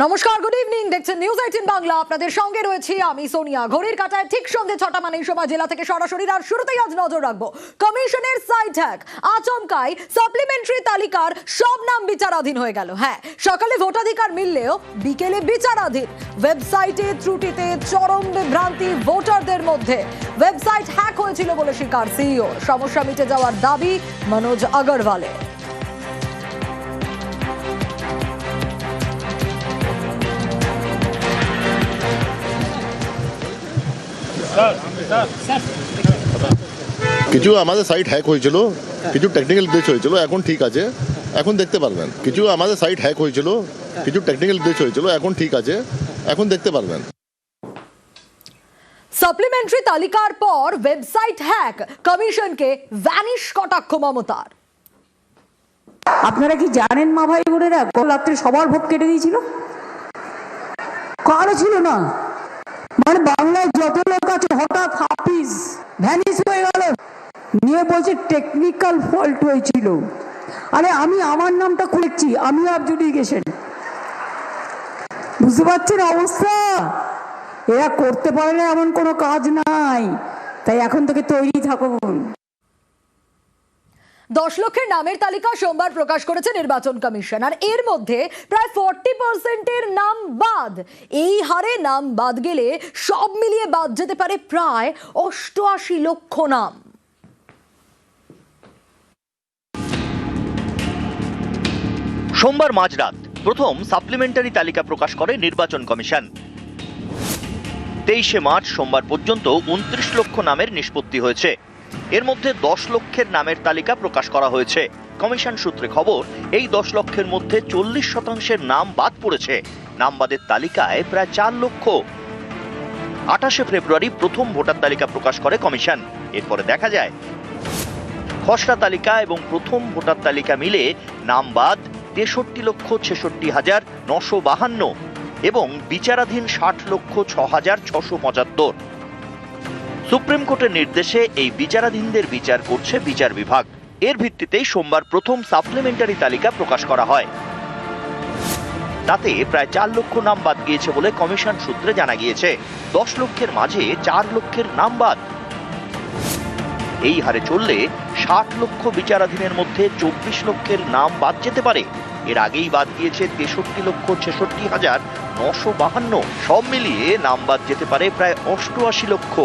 নমস্কার, good evening. দেখছেন news 18 Bangla. আপনাদের সঙ্গে রয়েছি আমি সোনিয়া। ঘড়ির কাঁটায় ঠিক সন্ধ্যে 6টা মানে এই সময় জেলা থেকে সরাসরি। আর শুরুতেই আজ নজর রাখবো কমিশনের সাইট হ্যাক। আচমকাই সাপ্লিমেন্টারি তালিকার সব নাম বিচারাধীন হয়ে গেল। হ্যাঁ, সকালে ভোটাধিকার মিললেও বিকেলে বিচারাধীন। ওয়েবসাইটে ত্রুটিতে চরম বিভ্রান্তি ভোটারদের মধ্যে। ওয়েবসাইট হ্যাক হয়েছিল বলে স্বীকার সিইও। সমস্যা মিটে যাওয়ার দাবি মনোজ আগরওয়ালের। কিছু আমাদের সাইট হ্যাক হয়েছিল, কিছু টেকনিক্যাল গ্লিচ হয়েছিল, এখন ঠিক আছে, এখন দেখতে পারবেন। কিছু আমাদের সাইট হ্যাক হয়েছিল, কিছু টেকনিক্যাল গ্লিচ হয়েছিল, এখন ঠিক আছে, এখন দেখতে পারবেন। সাপ্লিমেন্টারি তালিকার পর ওয়েবসাইট হ্যাক, কমিশনকে ভ্যানিশ কটাক্ষ মমতার। আপনারা কি জানেন মা ভাই বোনেরা, গত রাত্রে সবার ভোট কেটে দিয়েছিল, কারো ছিল না। মানে বাংলায় যত লোক আছে হঠাৎ হাফিজ ভ্যানিশ হয়ে গেল, নিয়ে বলছে টেকনিক্যাল ফল্ট হয়েছিল। আরে আমি আমার নামটা খুলেছি, আমি অ্যাডজুডিকেশন। বুঝতে পারছেন অবস্থা? এরা করতে পারে না এমন কোনো কাজ নাই, তাই এখন থেকে তৈরি থাকুন। 10 লক্ষের নামের তালিকা সোমবার প্রকাশ করেছে নির্বাচন কমিশন। আর এর মধ্যে প্রায় 40% নাম বাদ। এই হারে নাম বাদ গেলে সব মিলিয়ে বাদ যেতে পারে প্রায় 88 লক্ষ নাম। সোমবার মাঝরাত প্রথম সাপ্লিমেন্টারি তালিকা প্রকাশ করে নির্বাচন কমিশন। 23শে মার্চ সোমবার পর্যন্ত 29 লক্ষ নামের নিষ্পত্তি হয়েছে। এর মধ্যে 10 লক্ষের নামের তালিকা প্রকাশ করা হয়েছে। কমিশন সূত্রে খবর, এই 10 লক্ষের মধ্যে 40% নাম বাদ পড়েছে। নাম বাদের তালিকায় প্রায় 4 লক্ষ। 28শে ফেব্রুয়ারি প্রথম ভোটার তালিকা প্রকাশ করে কমিশন। এরপরে দেখা যায় খসড়া তালিকা এবং প্রথম ভোটার তালিকা মিলে নাম বাদ 63,66,952 এবং বিচারাধীন 60,06,675। সুপ্রিম কোর্টের নির্দেশে এই বিচারাধীনদের বিচার করছে বিচার বিভাগ। এর ভিত্তিতেই সোমবার প্রথম সাপ্লিমেন্টারি তালিকা প্রকাশ করা হয়। তাতে প্রায় 4 লক্ষ নাম বাদ গিয়েছে বলে কমিশন সূত্রে জানা গিয়েছে। 10 লক্ষের মাঝে 4 লক্ষের নাম বাদ। এই হারে চললে 60 লক্ষ বিচারাধীনের মধ্যে 24 লক্ষের নাম বাদ যেতে পারে। এর আগেই বাদ গিয়েছে 63,66,952। সব মিলিয়ে নাম বাদ যেতে পারে প্রায় 88 লক্ষ।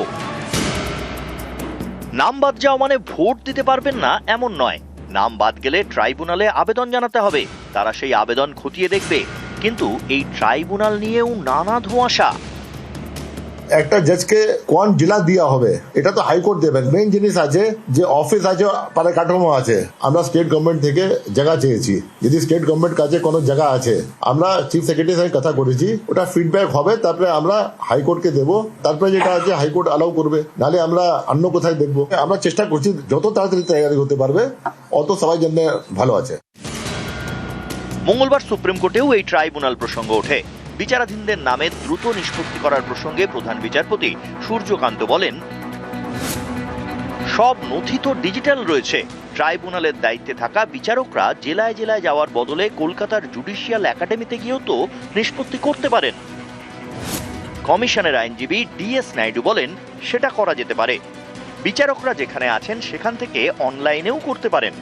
নাম বাদ যাওয়া মানে ভোট দিতে পারবেন না এমন নয়। নাম বাদ গেলে ট্রাইব্যুনালে আবেদন জানাতে হবে, তারা সেই আবেদন খতিয়ে দেখবে। কিন্তু এই ট্রাইব্যুনাল নিয়েও নানা ধোঁয়াশা। একটা জজকে কোন জেলা দেওয়া হবে এটা তো হাইকোর্ট দেবেন। মেইন জিনিস আছে যে অফিস আছে, কাঠামো আছে। আমরা স্টেট গভর্নমেন্ট থেকে জায়গা চেয়েছি। যদি স্টেট গভর্নমেন্ট কাছে কোনো জায়গা আছে, আমরা চিফ সেক্রেটারির সঙ্গে কথা করেছি, ওটা ফিডব্যাক হবে, তারপরে আমরা হাইকোর্টকে দেবো। তারপরে যেটা আছে হাইকোর্ট অ্যালাউ করবে, নাহলে আমরা অন্য কোথায় দেখবো। আমরা চেষ্টা করছি যত তাড়াতাড়ি তৈরি হতে পারবে, অত সবাই জন্য ভালো আছে। মঙ্গলবার সুপ্রিম কোর্টেও এই ট্রাইব্যুনাল প্রসঙ্গ ওঠে। বিচারাধীনদের নামে দ্রুত নিষ্পত্তি করার প্রসঙ্গে প্রধান বিচারপতি সূর্যকান্ত বলেন, সব নথি তো ডিজিটাল রয়েছে। ট্রাইব্যুনালের দায়িত্বে থাকা বিচারকরা জেলায় জেলায় যাওয়ার বদলে কলকাতার জুডিশিয়াল একাডেমিতে গিয়েও তো নিষ্পত্তি করতে পারেন। কমিশনের আইনজীবী ডিএস নাইডু বলেন, সেটা করা যেতে পারে। বিচারকরা যেখানে আছেন সেখান থেকে অনলাইনেও করতে পারেন।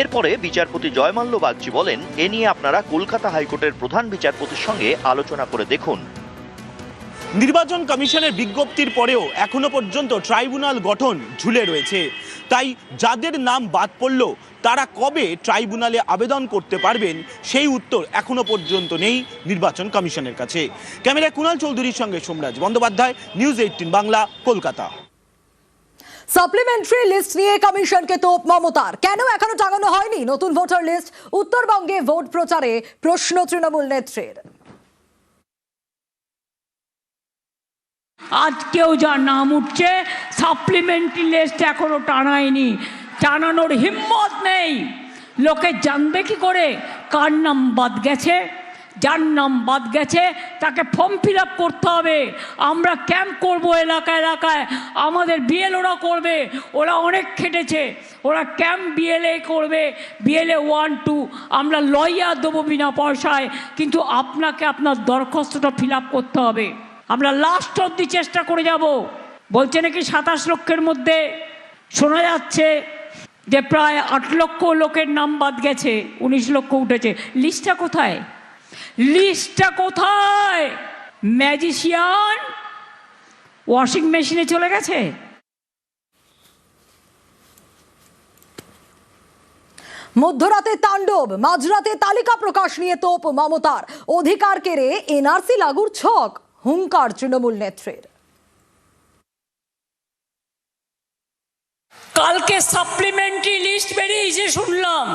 এরপরে বিচারপতি জয়মাল্য বাগচি বলেন, এ নিয়ে আপনারা কলকাতা হাইকোর্টের প্রধান বিচারপতির সঙ্গে আলোচনা করে দেখুন। নির্বাচন কমিশনের বিজ্ঞপ্তির পরেও এখনো পর্যন্ত ট্রাইব্যুনাল গঠন ঝুলে রয়েছে। তাই যাদের নাম বাদ পড়ল তারা কবে ট্রাইব্যুনালে আবেদন করতে পারবেন সেই উত্তর এখনো পর্যন্ত নেই নির্বাচন কমিশনের কাছে। ক্যামেরায় কুণাল চৌধুরীর সঙ্গে Somraj Bandyopadhyay, news 18 Bangla, Kolkata. Supplementary list নিয়ে কমিশনকে তোপ মমতার। কেন এখনো টাঙানো হয়নি নতুন ভোটার লিস্ট? উত্তরবঙ্গে ভোট প্রচারে প্রশ্ন তৃণমূল নেত্রীর। আজকেও যার নাম উঠছে সাপ্লিমেন্টারি লিস্ট এখনো টানায়নি, টানানোর হিম্মত নেই। লোকে জানবে কি করে কার নাম বাদ গেছে? যার নাম বাদ গেছে তাকে ফর্ম ফিল আপ করতে হবে। আমরা ক্যাম্প করব এলাকায় এলাকায়, আমাদের বিএলওরা করবে, ওরা অনেক খেটেছে, ওরা ক্যাম্প বিএলএ করবে, বিএলএ 1, 2, আমরা লয়ার দেবো বিনা পয়সায়, কিন্তু আপনাকে আপনার দরখাস্তটা ফিল আপ করতে হবে। আমরা লাস্ট অবধি চেষ্টা করে যাব। বলছে নাকি 27 লক্ষের মধ্যে শোনা যাচ্ছে যে প্রায় 8 লক্ষ লোকের নাম বাদ গেছে, 19 লক্ষ উঠেছে। লিস্টটা কোথায়? লিস্টটা কোথায়? ম্যাজিশিয়ান ওয়াশিং মেশিনে চলে গেছে। মধ্যরাতে তাণ্ডব, মাঝরাতে তালিকা প্রকাশ নিয়ে তোপ মমতার। অধিকার কেড়ে এনআরসি লাগুর ছক, হুঙ্কার তৃণমূল নেত্রীর। কালকে সাপ্লিমেন্টারি লিস্ট বেরিয়েছে শুনলাম,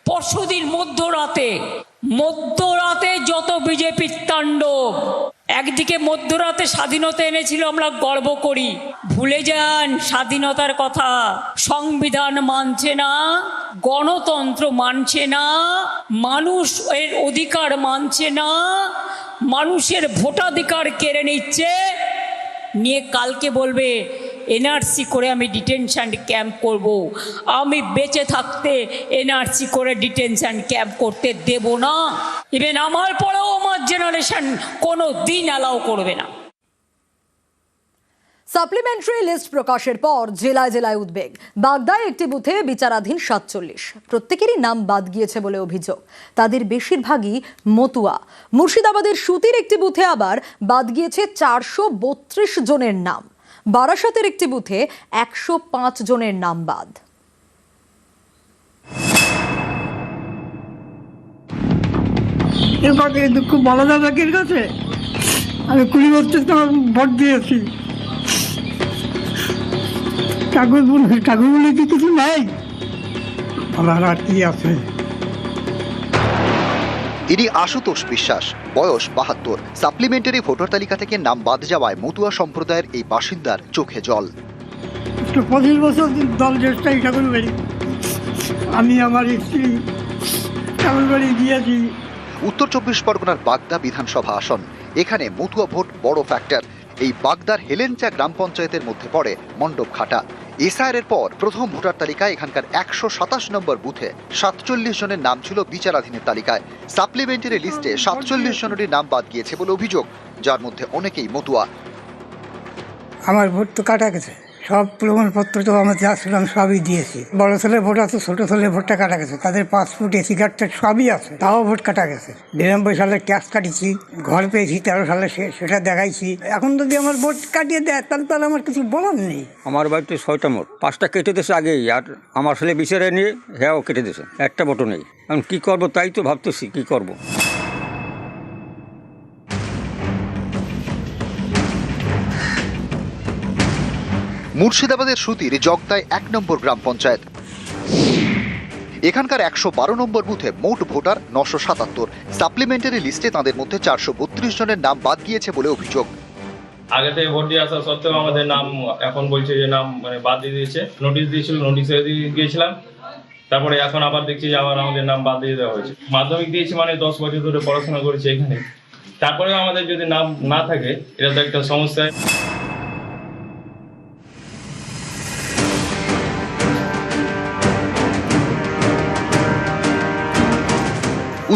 পরশুদিন মধ্যরাতে যত বিজেপির তাণ্ডব। একদিকে মধ্যরাতে স্বাধীনতা এনেছিল, আমরা গর্ব করি, ভুলে যান স্বাধীনতার কথা। সংবিধান মানছে না, গণতন্ত্র মানছে না, মানুষের অধিকার মানছে না, মানুষের ভোটাধিকার কেড়ে নিচ্ছে, নিয়ে কালকে বলবে এনআরসি করে আমি ডিটেনশন ক্যাম্প করব। আমি বেঁচে থাকতে এনআরসি করে ডিটেনশন ক্যাম্প করতে দেব না। ইভেন আমার পরেও আমার জেনারেশন কোনো দিন অ্যালাউ করবে না। সাপ্লিমেন্টারি লিস্ট প্রকাশের পর জেলায় জেলায় উদ্বেগ। বাগদায় একটি বুথে বিচারাধীন 47, প্রত্যেকেরই নাম বাদ গিয়েছে বলে অভিযোগ। তাদের বেশিরভাগই মতুয়া। মুর্শিদাবাদের সুতির একটি বুথে আবার বাদ গিয়েছে 432 জনের নাম। বারাসাতের একটি বুথে 105 জনের নাম বাদ। দুঃখ বলা যাবে এর কাছে। আমি 20 বছর তোমার ভোট দিয়েছি, কাগজ বলে কি কিছু নাই, আমার আর কি আছে। ইনি আশুতোষ বিশ্বাস, বয়স 72। সাপ্লিমেন্টারি ভোটার তালিকা থেকে নাম বাদ যাওয়ায় মতুয়া সম্প্রদায়ের এই বাসিন্দার চোখে জল। 25 বছর দল জ্যেষ্ঠাই ঠাকুরবাড়ি, আমি আমার স্ত্রী ঠাকুরবাড়ি গিয়েছি। উত্তর 24 পরগনার বাগদা বিধানসভা আসন, এখানে মতুয়া ভোট বড় ফ্যাক্টর। এই বাগদার হেলেঞ্চা গ্রাম পঞ্চায়েতের মধ্যে পড়ে মণ্ডপঘাটা। এসআইআর পর প্রথম ভোটার তালিকায় এখানকার 127 নম্বর বুথে 47 জনের নাম ছিল বিচারাধীনের তালিকায়। সাপ্লিমেন্টারি লিস্টে 47 জনেরই নাম বাদ গিয়েছে বলে অভিযোগ, যার মধ্যে অনেকেই মতুয়া। আমার ভোট তো কাটা গেছে, সব প্রমাণপত্র তো আমার যা ছিলাম সবই দিয়েছি। বড় ছেলের ভোট আছে, ছোট ছেলের ভোটটা কাটা গেছে, তাদের পাসপোর্ট এসি কার্ডটা সবই আছে, তাও ভোট কাটা গেছে। 92 সালে ট্যাক্স কাটিয়েছি, ঘর পেয়েছি 13 সালে, সেটা দেখাইছি। এখন যদি আমার ভোট কাটিয়ে দেয় তাহলে আমার কিছু বলার নেই। আমার বাড়িতে 6টা মোট, 5টা কেটে দিয়েছে আগেই, আর আমার ছেলে বিচারে নিয়ে হ্যাঁ কেটে দিয়েছে, একটা ভোটও নেই। এখন কী করবো তাই তো ভাবতেছি, কী করবো। মুর্শিদাবাদের সুতির জগদায় 1 নম্বর গ্রাম পঞ্চায়েত। এখানকার 112 নম্বর বুথে মোট ভোটার 977। সাপ্লিমেন্টারি লিস্টে তাদের মধ্যে 432 জনের নাম বাদ গিয়েছে বলে অভিযোগ। আগে থেকে ভোট দিয়ে আসা সত্ত্বেও আমাদের নাম এখন বলছে যে নাম বাদ দিয়ে দিয়েছে। নোটিশ দিয়েছিল, নোটিশে গিয়েছিলাম, তারপরে এখন আবার দেখছি যে আবার আমাদের নাম বাদ দিয়ে দেওয়া হয়েছে। মাধ্যমিক দিয়েছি, মানে 10 বছর ধরে পড়াশোনা করেছি এখানে, তারপরেও আমাদের যদি নাম না থাকে এটা তো একটা সমস্যা।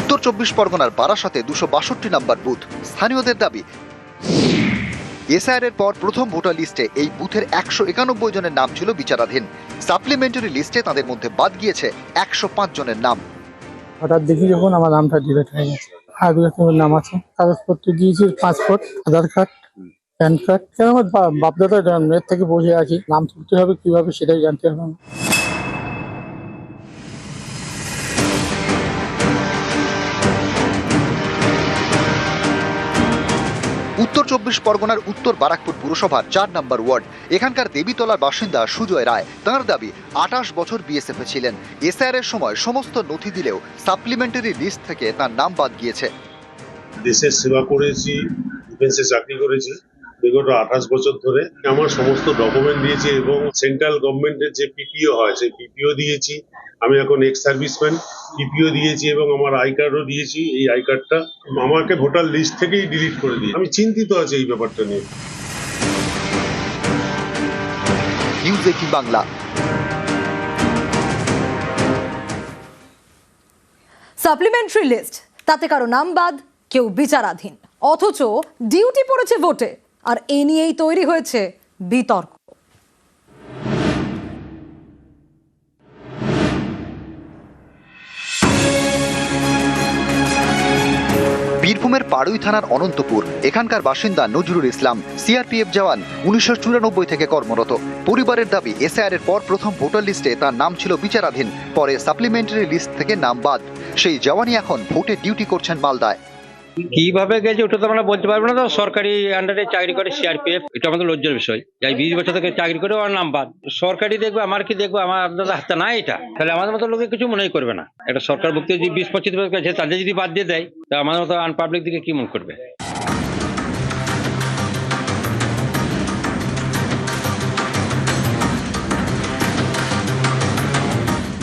উত্তর 24 পরগনার বারাসাতে 262 নম্বর বুথ। স্থানীয়দের দাবি, এসআইআর পর প্রথম ভোটার লিস্টে এই বুথের 191 জনের নাম ছিল বিচারাধীন। সাপ্লিমেন্টারি লিস্টে তাদের মধ্যে বাদ গিয়েছে 105 জনের নাম। হঠাৎ দেখি যখন আমার নামটা ডিলিট হয়ে গেছে। আর 2 নাম আছে, কাগজপত্র দিয়েছি, পাসপোর্ট, আধার কার্ড, প্যান কার্ড। কেন আমার বাপদাদা জন্মের থেকে বসে আছি, নাম তুলতে হবে কিভাবে সেটাই জানতে হবে। উত্তর 24 পরগনার উত্তর বারাকপুর পুরসভার 4 নম্বর ওয়ার্ড। এখানকার দেবীতলার বাসিন্দা সুজয় রায়, তাঁর দাবি 28 বছর বিএসএফ এ ছিলেন। এসআইআর এর সময় সমস্ত নথি দিলেও সাপ্লিমেন্টারি লিস্ট থেকে তার নাম বাদ গিয়েছে। দেশের সেবা করেছি, ডিফেন্সে চাকরি করেছি, বিগত 28 বছর ধরে আমার সমস্ত ডকুমেন্ট দিয়েছি এবং সেন্ট্রাল গভর্নমেন্টের যে পিপিও হয় সেই পিপিও দিয়েছি। আমি এখন এক্স সার্ভিসম্যান, পিপিও দিয়েছি এবং আমার আই কার্ডও দিয়েছি। এই আই কার্ডটা আমাকে ভোটার লিস্ট থেকেই ডিলিট করে দিই। আমি চিন্তিত আছি এই ব্যাপারটা নিয়ে। নিউজ 18 বাংলা। সাপ্লিমেন্টারি লিস্ট, তাতে কারো নাম বাদ, কেউ বিচারাধীন, অথচ ডিউটি পড়েছে ভোটে, আর এ নিয়েই তৈরি হয়েছে বিতর্ক। বীরভূমের পাড়ুই থানার অনন্তপুর, এখানকার বাসিন্দা নজরুল ইসলাম সিআরপিএফ জওয়ান, 1994 থেকে কর্মরত। পরিবারের দাবি এসআইআর এর পর প্রথম ভোটার লিস্টে তার নাম ছিল বিচারাধীন, পরে সাপ্লিমেন্টারি লিস্ট থেকে নাম বাদ। সেই জওয়ানই এখন ভোটে ডিউটি করছেন মালদায়। কিভাবে গেছে ওটা তো আমরা বলতে পারবো না। তো সরকারি আন্ডারে চাকরি করে সিআরপিএফ, এটা আমাদের লজ্জার বিষয়। যাই 20 বছর থেকে চাকরি করে ওর নাম বাদ। সরকারি দেখবো, আমার কি দেখবো, আমার আপনাদের হাতে না এটা, তাহলে আমাদের মতো লোকে কিছু মনেই করবে না। এটা সরকার ভুক্তি যদি 20-25 বছর গেছে, তাদের যদি বাদ দিয়ে দেয়, তা আমাদের মতো আনপাবলিক দিকে কি মনে করবে।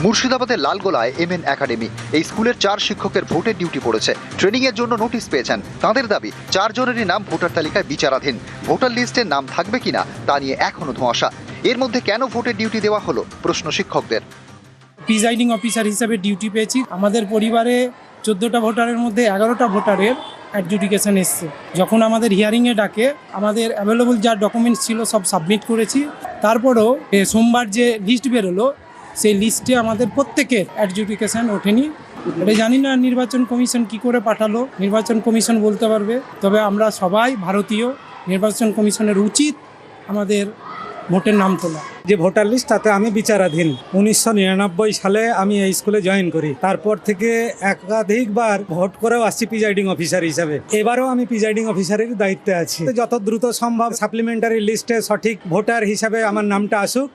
মুর্শিদাবাদের লালগোলায় এমএন একাডেমি, এই স্কুলের 4 শিক্ষকের ভোটের ডিউটি পড়েছে। ট্রেনিং এর জন্য নোটিশ পেয়েছেন। তাদের দাবি 4 জনেরই নাম ভোটার তালিকায় বিচারাধীন। ভোটার লিস্টে নাম থাকবে কিনা তা নিয়ে এখনো ধোঁয়াশা। এর মধ্যে কেন ভোটের ডিউটি দেওয়া হলো, প্রশ্ন শিক্ষকদের। প্রিজাইডিং অফিসার হিসেবে ডিউটি পেয়েছি। আমাদের পরিবারে 14টা ভোটারের মধ্যে 11টা ভোটারের অ্যাডজুডিকেশন এসছে। যখন আমাদের হিয়ারিংয়ে ডাকে, আমাদের অ্যাভেলেবল যা ডকুমেন্টস ছিল সব সাবমিট করেছি। তারপরেও সোমবার যে লিস্ট বেরোলো, সেই লিস্টে আমাদের প্রত্যেকের অ্যাডজুডিকেশন ওঠেনি। এটা জানি না নির্বাচন কমিশন কি করে পাঠালো, নির্বাচন কমিশন বলতে পারবে। তবে আমরা সবাই ভারতীয়, নির্বাচন কমিশনের উচিত আমাদের ভোটের নাম তোলা। যে ভোটার লিস্ট, তাতে আমি বিচারাধীন। 1999 সালে আমি এই স্কুলে জয়েন করি। তারপর থেকে একাধিকবার ভোট করেও আসছি প্রিজাইডিং অফিসার হিসাবে। এবারও আমি প্রিজাইডিং অফিসারের দায়িত্বে আছি। যত দ্রুত সম্ভব সাপ্লিমেন্টারি লিস্টে সঠিক ভোটার হিসাবে আমার নামটা আসুক।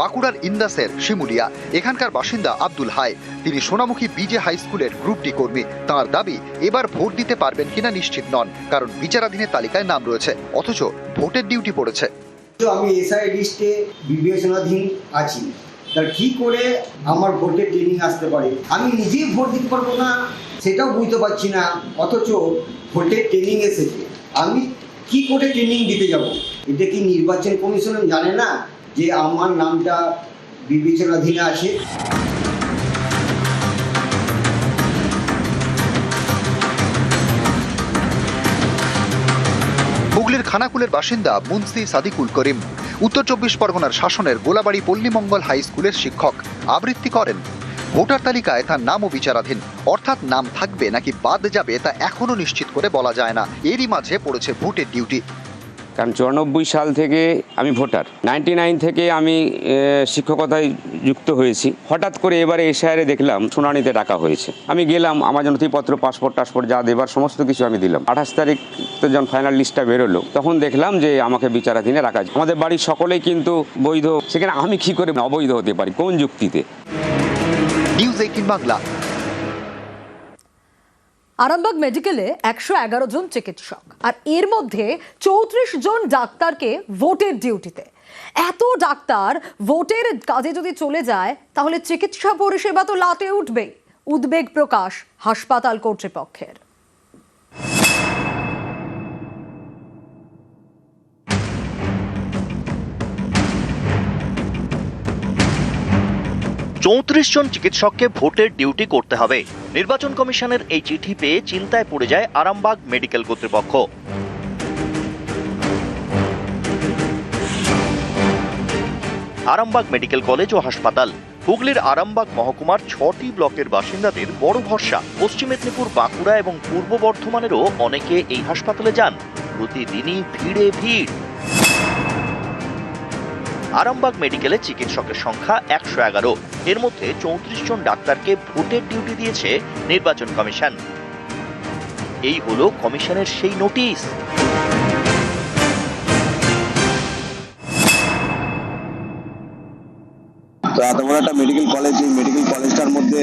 বাঁকুড়ার ইন্দাসের শিমুলিয়া, এখানকার বাসিন্দা আব্দুল হাই। তিনি সোনামুখী বিজে হাই স্কুলের গ্রুপ ডি কর্মী। তাঁর দাবি এবার ভোট দিতে পারবেন কিনা নিশ্চিত নন, কারণ বিচারাধীনের তালিকায় নাম রয়েছে, অথচ ভোটের ডিউটি পড়েছে। আমি এসআই লিস্টে বিবেচনাধীন আছি, তার কি করে আমার ভোটের ট্রেনিং আসতে পারে? আমি নিজেই ভোট দিতে পারবো না সেটাও বুঝতে পারছি না, অথচ ভোটের ট্রেনিং এসেছে। আমি কি করে ট্রেনিং দিতে যাব? এটা কি নির্বাচন কমিশন জানে না যে আমার নামটা বিবেচনাধীনে আছে? হুগলির খানাকুলের বাসিন্দা মুন্সি সাদিকুল করিম, উত্তর 24 পরগনার শাসনের গোলাবাড়ি পল্লীমঙ্গল হাই স্কুলের শিক্ষক। আবৃত্তি করেন, ভোটার তালিকায় তার নামও বিচারাধীন, অর্থাৎ নাম থাকবে নাকি বাদ যাবে তা এখনো নিশ্চিত করে বলা যায় না। এরই মাঝে পড়েছে ভোটের ডিউটি। কারণ 94 সাল থেকে আমি ভোটার, 99 থেকে আমি শিক্ষকতায় যুক্ত হয়েছি। হঠাৎ করে এবারে এসআইআরে দেখলাম শুনানিতে ডাকা হয়েছে। আমি গেলাম, আমার নথিপত্র, পাসপোর্ট যা দেবার সমস্ত কিছু আমি দিলাম। 28 তারিখ যখন ফাইনাল লিস্টটা বেরোলো, তখন দেখলাম যে আমাকে বিচারাধীনে রাখা আছে। আমাদের বাড়ির সকলেই কিন্তু বৈধ, সেখানে আমি কি করে অবৈধ হতে পারি, কোন যুক্তিতে? নিউজ 18 বাংলা। আরামবাগ মেডিকেলে 111 জন চিকিৎসক, আর এর মধ্যে 34 জন ডাক্তারকে ভোটের ডিউটিতে। এত ডাক্তার ভোটের কাজে যদি চলে যায়, তাহলে চিকিৎসা পরিষেবা তো লাটে উঠবে। উদ্বেগ প্রকাশ হাসপাতাল কর্তৃপক্ষের। চৌত্রিশ জন চিকিৎসককে ভোটের ডিউটি করতে হবে। নির্বাচন কমিশনের এই চিঠি পেয়ে চিন্তায় পড়ে যায় আরামবাগ মেডিকেল কর্তৃপক্ষ। আরামবাগ মেডিকেল কলেজ ও হাসপাতাল হুগলির আরামবাগ মহকুমার 6টি ব্লকের বাসিন্দাদের বড় ভরসা। পশ্চিম মেদিনীপুর, বাঁকুড়া এবং পূর্ব বর্ধমানেরও অনেকে এই হাসপাতালে যান। প্রতিদিনই ভিড়ে ভিড়। আরামবাগ মেডিকেলে চিকিৎসকের সংখ্যা 111। এর মধ্যে 34 জন ডাক্তারকে ভোটের ডিউটি দিয়েছে নির্বাচন কমিশন। এই হলো কমিশনের সেই নোটিশ। তো এত বড় একটা মেডিকেল কলেজ, এই মেডিকেল কলেজটার মধ্যে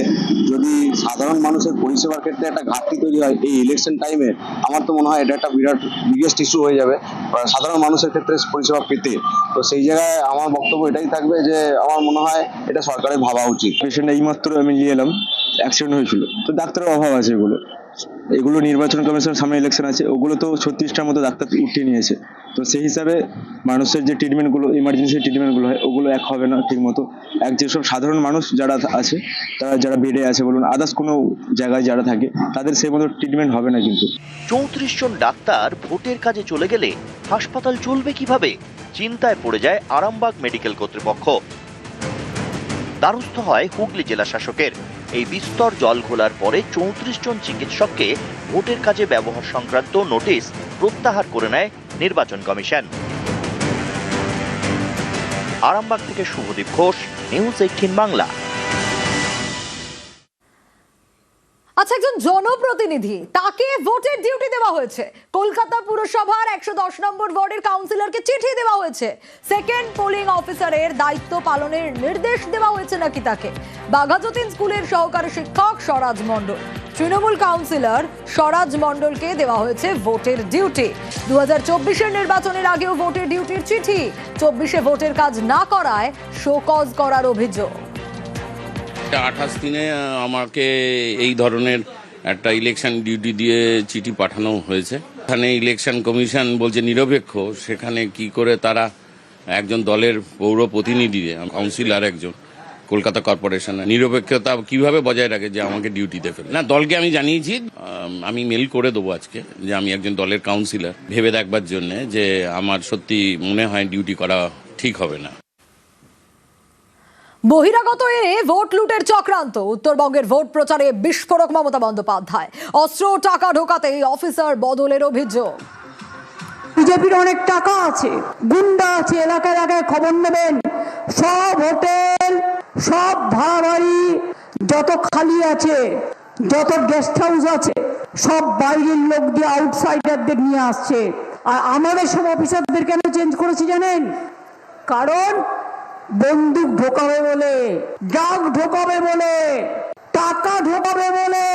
যদি সাধারণ মানুষের পরিষেবার ক্ষেত্রে একটা ঘাটতি তৈরি হয় এই ইলেকশন টাইমে, আমার তো মনে হয় এটা একটা বিরাট বিগেস্ট ইস্যু হয়ে যাবে সাধারণ মানুষের ক্ষেত্রে পরিষেবা পেতে। তো সেই জায়গায় আমার বক্তব্য এটাই থাকবে যে আমার মনে হয় এটা সরকারের ভাবা উচিত। পেশেন্ট এইমাত্র আমি নিয়ে এলাম, অ্যাক্সিডেন্ট হয়েছিল, তো ডাক্তারের অভাব আছে। এগুলো নির্বাচন কমিশনের সামনে ইলেকশন আছে, ওগুলো তো 36টার মতো ডাক্তার উঠিয়ে নিয়েছে। তো সেই হিসাবে মানুষের যে ট্রিটমেন্টগুলো, ইমার্জেন্সি ট্রিটমেন্টগুলো হয়, ওগুলো এক হবে না ঠিক মতো। যেসব সাধারণ মানুষ যারা আছে, তারা যারা বেডে আছে বলুন, আদার্স কোনো জায়গায় যারা থাকে, তাদের সেই মতো ট্রিটমেন্ট হবে না। কিন্তু 34 জন ডাক্তার ভোটের কাজে চলে গেলে হাসপাতাল চলবে কিভাবে? চিন্তায় পড়ে যায় আরামবাগ মেডিকেল কর্তৃপক্ষ। দ্বারস্থ হয় হুগলি জেলা শাসকের। এই বিস্তর জল ঘোলার পরে 34 জন চিকিৎসককে ভোটের কাজে ব্যবহার সংক্রান্ত নোটিশ প্রত্যাহার করে নেয় নির্বাচন কমিশন। আরামবাগ থেকে শুভদীপ ঘোষ, নিউজ 18 বাংলা। আচ্ছা, একজন জনপ্রতিনিধি, তাকে ভোটের ডিউটি দেওয়া হয়েছে। কলকাতা পুরসভার 110 নম্বর ওয়ার্ডের কাউন্সিলরকে চিঠি দেওয়া হয়েছে। সেকেন্ড পোলিং অফিসারের দায়িত্ব পালনের নির্দেশ দেওয়া হয়েছে নাকি তাকে। বাঘাযতীন স্কুলের সহকারী শিক্ষক স্বরাজ মণ্ডল, তৃণমূল কাউন্সিলর স্বরাজ মণ্ডলকে দেওয়া হয়েছে ভোটের ডিউটি। 2024-এর নির্বাচনের আগেও ভোটের ডিউটির চিঠি, 24-এ ভোটের কাজ না করায় শোকজ করার অভিযোগ। 28 দিনে আমাকে এই ধরনের একটা ইলেকশন ডিউটি দিয়ে চিঠি পাঠানো হয়েছে। এখানে ইলেকশন কমিশন বলছে নিরপেক্ষ, সেখানে কি করে তারা একজন দলের পৌর প্রতিনিধি, কাউন্সিলর একজন কলকাতা কর্পোরেশনের, নিরপেক্ষতা কিভাবে বজায় রাখে যে আমাকে ডিউটিতে ফেলে? না, দলকে আমি জানিয়েছি, আমি মেল করে দেবো আজকে যে আমি একজন দলের কাউন্সিলর, ভেবে দেখবার জন্য যে আমার সত্যি মনে হয় ডিউটি করা ঠিক হবে না। বহিরাগত এনে ভোট লুটের চক্রান্ত। উত্তরবঙ্গের ভোট প্রচারে বিস্ফোরক মমতা বন্দ্যোপাধ্যায়। অস্ত্র টাকা ঢোকাতে অফিসার বদলের অভিযোগ। বিজেপির অনেক টাকা আছে, গুন্ডা আছে, এলাকায় এলাকায় খবর নেবেন। সব হোটেল, সব ভাড়া বাড়ি যত খালি আছে, যত গেস্ট হাউস আছে, সব বাইরের লোক দিয়ে, আউটসাইডারদের নিয়ে আসছে। আর আমাদের সব অফিসারদের কেন চেঞ্জ করেছি জানেন? কারণ বন্দুক ঢোকাবে বলে, ড্রাগ ঢোকাবে বলে, টাকা ঢোকাবে বলে।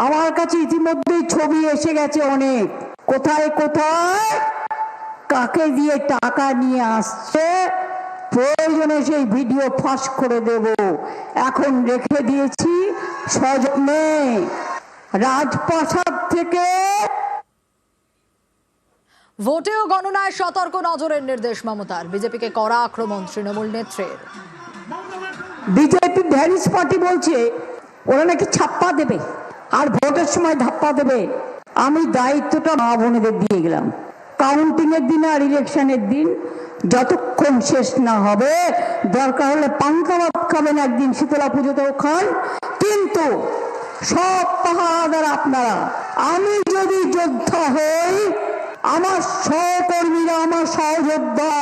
আমার কাছে ইতিমধ্যেই ছবি এসে গেছে অনেক, কোথায় কোথায় কাকে দিয়ে টাকা নিয়ে আসছে। প্রয়োজনে সেই ভিডিও ফাঁস করে দেব। এখন রেখে দিয়েছি সযত্নে রাজপ্রাসাদ থেকে। ভোটে ও গণনায় সতর্ক নজরের নির্দেশ মমতার। বিজেপিকে কড়া আক্রমণ তৃণমূল নেত্রীর। বিজেপি ভ্যানিস পার্টি বলছে ওরা নাকি ছাপ্পা দেবে আর ভোটের সময় ধাপ্পা দেবে। আমি দায়িত্বটা মা বোনেদের দিয়ে গেলাম। কাউন্টিং এর দিন আর ইলেকশনের দিন যতক্ষণ শেষ না হবে, দরকার হলে পান্তা ভাত খাবেন একদিন, শীতলা পুজোতেও খান, কিন্তু সব পাহারাদার আপনারা। আমি যদি যোদ্ধা হই, আমার সহকর্মীরা আমার সহযোদ্ধা,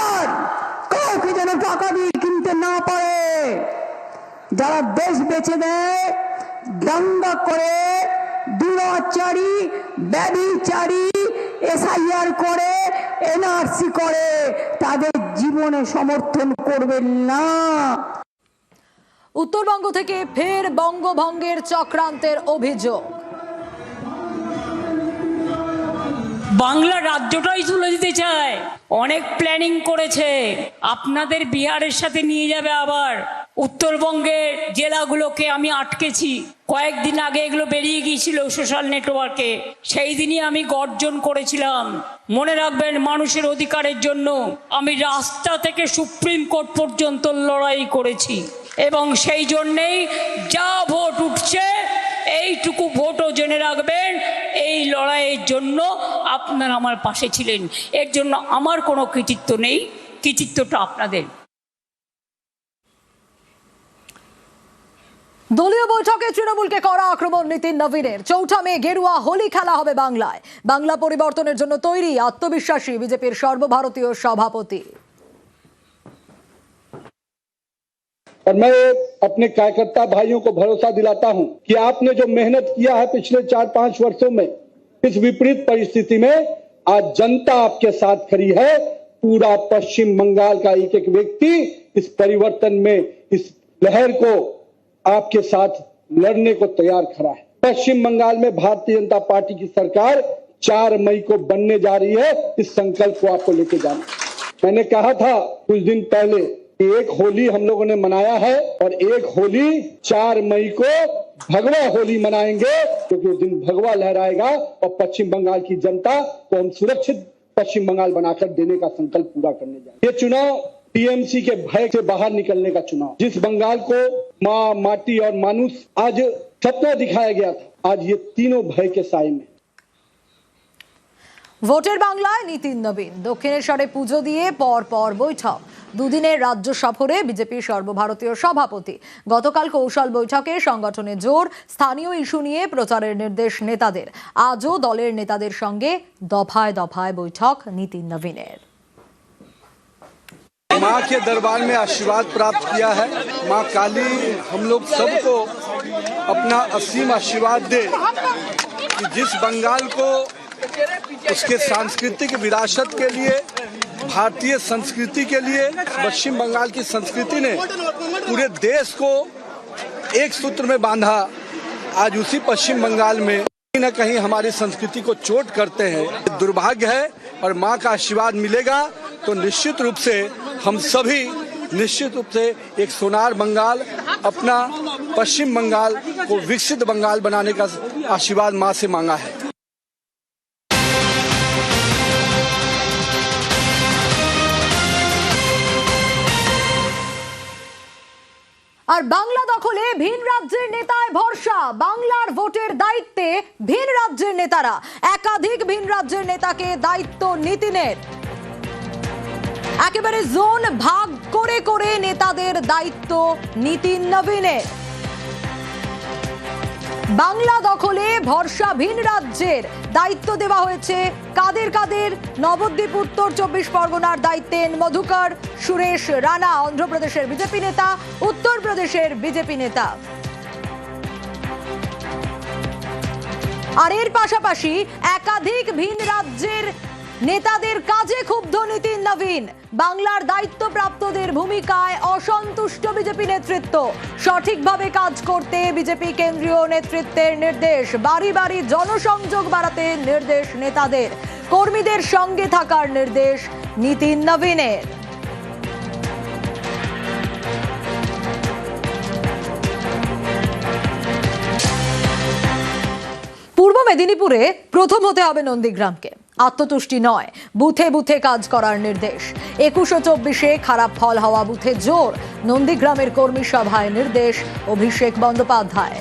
আর কাউকে যেন টাকা দিয়ে কিনতে না পারে। যারা দেশ বেচে দেয়, দাঙ্গা করে, দুরাচারী, ব্যভিচারী, এসআইআর করে, এনআরসি করে, তাদের জীবনে সমর্থন করবেন না। উত্তরবঙ্গ থেকে ফের বঙ্গভঙ্গের চক্রান্তের অভিযোগ। বাংলা রাজ্যটাই তুলে দিতে চায়, অনেক প্ল্যানিং করেছে। আপনাদের বিহারের সাথে নিয়ে যাবে আবার। উত্তরবঙ্গের জেলাগুলোকে আমি আটকেছি, কয়েকদিন আগে এগুলো বেরিয়ে গিয়েছিল সোশ্যাল নেটওয়ার্কে, সেই দিনই আমি গর্জন করেছিলাম। মনে রাখবেন, মানুষের অধিকারের জন্য আমি রাস্তা থেকে সুপ্রিম কোর্ট পর্যন্ত লড়াই করেছি, এবং সেই জন্যেই যা ভোট উঠছে, এইটুকু ভোটও জেনে রাখবেন, এই লড়াইয়ের জন্য আপনারা আমার পাশে ছিলেন। এর জন্য আমার কোনো কৃতিত্ব নেই, কৃতিত্বটা আপনাদের। দলীয় বৈঠকে তৃণমূলকে করা আক্রমণ নীতিন নবীনের। 4 মে গেরুয়া হোলি খেলা হবে বাংলায়। বাংলা পরিবর্তনের জন্য তৈরি, আত্মবিশ্বাসী বিজেপির সর্বভারতীয় সভাপতি। और मैं अपने कार्यकर्ता भाइयों को भरोसा दिलाता हूं कि आपने जो मेहनत किया है पिछले 4-5 वर्षों में, इस विपरीत परिस्थिति में आज जनता आपके साथ खड़ी है पूरा पश्चिम बंगाल का एक एक व्यक्ति इस परिवर्तन में, इस लहर को आपके साथ लड़ने को तैयार खड़ा है। पश्चिम बंगाल में भारतीय जनता पार्टी की सरकार 4 मई को बनने जा रही है। इस संकल्प को आपको लेके जाना। मैंने कहा था कुछ दिन पहले कि एक होली हम लोगों ने मनाया है और एक होली 4 मई को भगवा होली मनाएंगे, क्योंकि उस दिन भगवा लहराएगा और पश्चिम बंगाल की जनता को हम सुरक्षित पश्चिम बंगाल बनाकर देने का संकल्प पूरा करने जाएंगे। ये चुनाव टीएमसी के भय से बाहर निकलने का चुनाव, जिस बंगाल को माँ, माटी और मानुष आज सपना दिखाया गया था, आज ये तीनों भय के साए में। ভোটের বাংলায় নীতিন নবীন দক্ষিণেশ্বরে পুজো দিয়ে পর বৈঠক। দুদিনের রাজ্য সফরে বিজেপির সর্বভারতীয় সভাপতি। গতকাল কৌশল বৈঠকে সংগঠনে জোর, স্থানীয় ইস্যু নিয়ে প্রচারের নির্দেশ নেতাদের। আজও দলের নেতাদের সঙ্গে দফায় দফায় বৈঠক নীতিন নবীনের। माँ के दरबार में आशीर्वाद प्राप्त किया है। माँ काली हम लोग सबको अपना असीम आशीर्वाद दे कि जिस बंगाल को उसके सांस्कृतिक विरासत के लिए, भारतीय संस्कृति के लिए, पश्चिम बंगाल की संस्कृति ने पूरे देश को एक सूत्र में बांधा। आज उसी पश्चिम बंगाल में कहीं न कहीं हमारी संस्कृति को चोट करते हैं। दुर्भाग्य है और माँ का आशीर्वाद मिलेगा तो निश्चित रूप से हम सभी निश्चित रूप से एक सोनार बंगाल, अपना पश्चिम बंगाल को विकसित बंगाल बनाने का आशीर्वाद माँ से मांगा है। আর বাংলা দখলে ভিন রাজ্যের নেতায় ভরসা। বাংলার ভোটের দায়িত্বে ভিন রাজ্যের নেতারা। একাধিক ভিন রাজ্যের নেতাকে দায়িত্ব নীতিনের। একেবারে জোন ভাগ করে করে নেতাদের দায়িত্ব নীতিন নবীনের। বাংলা দখলে ভরসা ভিন রাজ্যের। দায়িত্ব দেওয়া হয়েছে কাদের কাদের? নবদ্বীপ উত্তর 24 পরগনার দায়িত্বে মধুকর সুরেশ রানা, অন্ধ্রপ্রদেশের বিজেপি নেতা, উত্তরপ্রদেশের বিজেপি নেতা। আর এর পাশাপাশি একাধিক ভিন রাজ্যের নেতাদের কাজে ক্ষুব্ধ নীতিন নবীন। বাংলার দায়িত্বপ্রাপ্তদের ভূমিকায় অসন্তুষ্ট বিজেপি নেতৃত্ব। সঠিকভাবে কাজ করতে বিজেপি কেন্দ্রীয় নেতৃত্বের নির্দেশ। বাড়ি বাড়ি জনসংযোগ বাড়াতে নির্দেশ নেতাদের। কর্মীদের সঙ্গে থাকার নির্দেশ নীতিন নবীনের। পূর্ব মেদিনীপুরে প্রথম হতে হবে নন্দীগ্রামকে। আত্মতুষ্টি নয়, বুথে বুথে কাজ করার নির্দেশ। 21 ও 24-এ খারাপ ফল হওয়া বুথে জোর। নন্দীগ্রামের কর্মী সভায় নির্দেশ অভিষেক বন্দ্যোপাধ্যায়।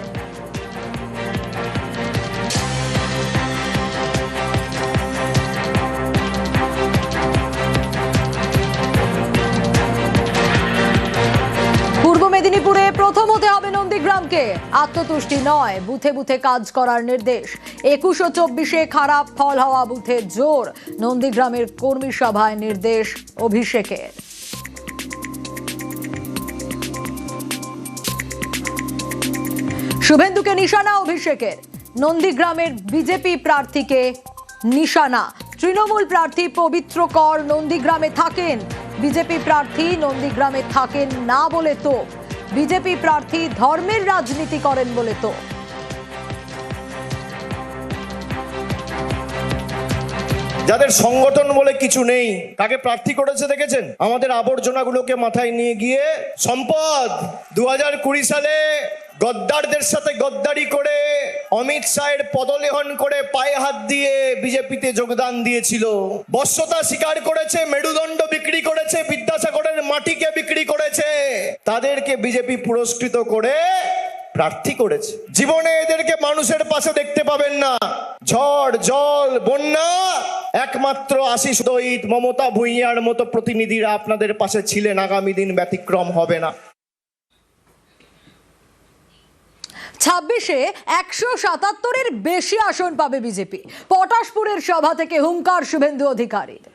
পূর্ব মেদিনীপুরে প্রথম হতে হবে নন্দীগ্রামকে। আত্মতুষ্টি নয়, বুথে বুথে কাজ করার নির্দেশ। 21 ও 24-এ খারাপ ফল হওয়া বুথে জোর। নন্দীগ্রামের কর্মী সভায় নির্দেশ অভিষেকের। শুভেন্দুকে নিশানা অভিষেকের। নন্দীগ্রামের বিজেপি প্রার্থীকে নিশানা। তৃণমূল প্রার্থী পবিত্র কর নন্দীগ্রামে থাকেন, বিজেপি প্রার্থী নন্দীগ্রামে থাকেন না বলে তো। বিজেপি প্রার্থী ধর্মের রাজনীতি করেন বলে তো। যাদের সংগঠন বলে কিছু নেই, তাকে প্রার্থী করেছে দেখেছেন? আমাদের আবর্জনাগুলোকে মাথায় নিয়ে গিয়ে সম্পদ 2020 সালে গদ্দারদের সাথে গদ্দারি করে অমিত শাহের পদলেহন করে পায়ে হাত দিয়ে বিজেপিতে যোগদান দিয়েছিল। বশ্যতা স্বীকার করেছে, মেরুদণ্ড বিক্রি করেছে, বিদ্যাসাগরের মাটিকে বিক্রি করেছে। তাদেরকে বিজেপি পুরস্কৃত করে প্রার্থী করেছে। জীবনে এদেরকে মানুষের পাশে দেখতে পাবেন না। ঝড়, জল, বন্যা একমাত্র আশিস দৈত, মমতা ভূঁইয়ার মতো প্রতিনিধিরা আপনাদের পাশে ছিলেন। আগামী দিন ব্যতিক্রম হবে না। 26-এ 177-এর বেশি আসন পাবে বিজেপি। পটাশপুরের সভা থেকে হুঙ্কার শুভেন্দু অধিকারীর।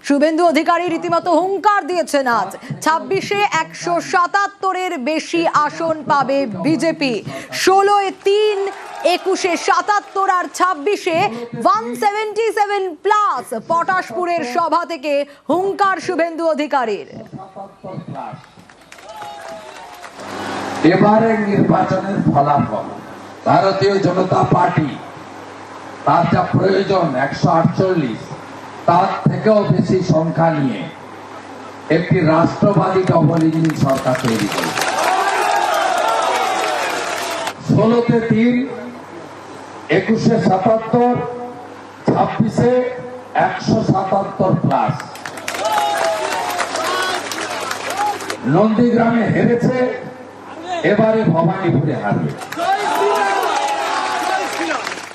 শুভেন্দু অধিকারী রীতিমতো হুঙ্কার দিয়েছেন আজ 26-এ 177-এর বেশি আসন পাবে বিজেপি। 16-এ 3, 21-এ 77 আর 26-এ 177 প্লাস। পটাশপুরের সভা থেকে হুঙ্কার শুভেন্দু অধিকারীর। এবারের নির্বাচনের ফলাফল ভারতীয় জনতা পার্টি তার যা প্রয়োজন 148, তার থেকেও বেশি সংখ্যা নিয়ে একটি রাষ্ট্রবাদী ডবল ইঞ্জিন সরকার তৈরি করেছে। 16-তে 3, 21-এ 77, 26-এ 177 প্লাস। নন্দীগ্রামে হেরেছে, এবারে ভবানীপুরে হারবে।